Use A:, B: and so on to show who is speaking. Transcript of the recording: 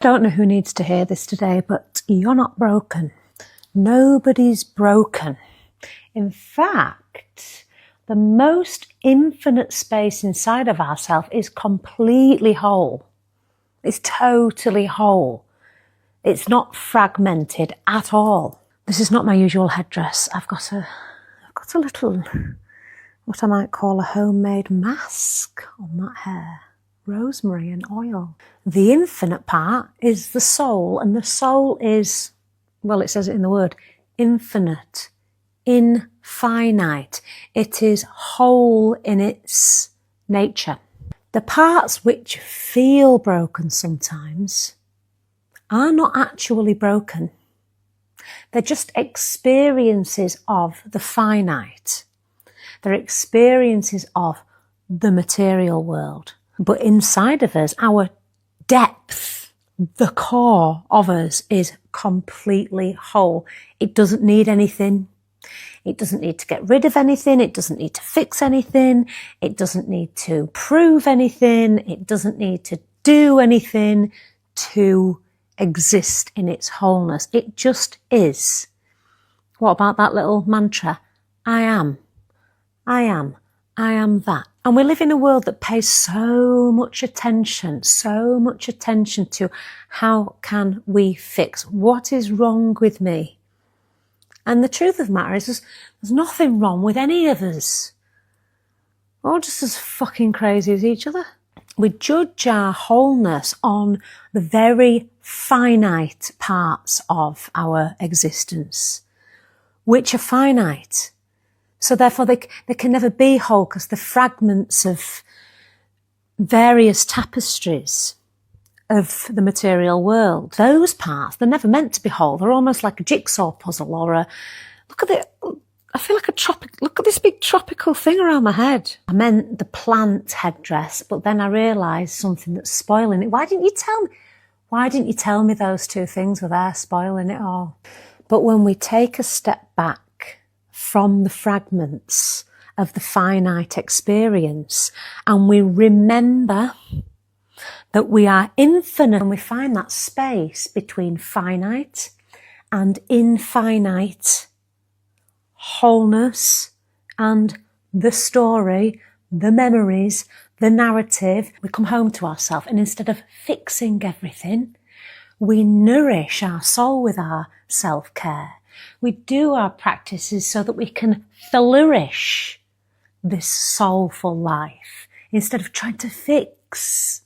A: Don't know who needs to hear this today, but you're not broken. Nobody's broken. In fact, the most infinite space inside of ourselves is completely whole. It's totally whole. It's not fragmented at all. This is not my usual headdress. I've got a little, what I might call a homemade mask on that hair. Rosemary and oil. The infinite part is the soul, and the soul is, well, it says it in the word, infinite, infinite. It is whole in its nature. The parts which feel broken sometimes are not actually broken. They're just experiences of the finite. They're experiences of the material world. But inside of us, our depth, the core of us is completely whole. It doesn't need anything. It doesn't need to get rid of anything. It doesn't need to fix anything. It doesn't need to prove anything. It doesn't need to do anything to exist in its wholeness. It just is. What about that little mantra? I am. I am. I am that. And we live in a world that pays so much attention to how can we fix? What is wrong with me? And the truth of the matter is there's nothing wrong with any of us. We're all just as fucking crazy as each other. We judge our wholeness on the very finite parts of our existence, which are finite. So therefore they can never be whole because the fragments of various tapestries of the material world, those parts, they're never meant to be whole. They're almost like a jigsaw puzzle or look at this big tropical thing around my head. I meant the plant headdress, but then I realised something that's spoiling it. Why didn't you tell me those two things were there spoiling it all? But when we take a step back from the fragments of the finite experience and we remember that we are infinite, and we find that space between finite and infinite wholeness and the story, the memories, the narrative, we come home to ourselves, and instead of fixing everything, we nourish our soul with our self-care. We do our practices so that we can flourish this soulful life instead of trying to fix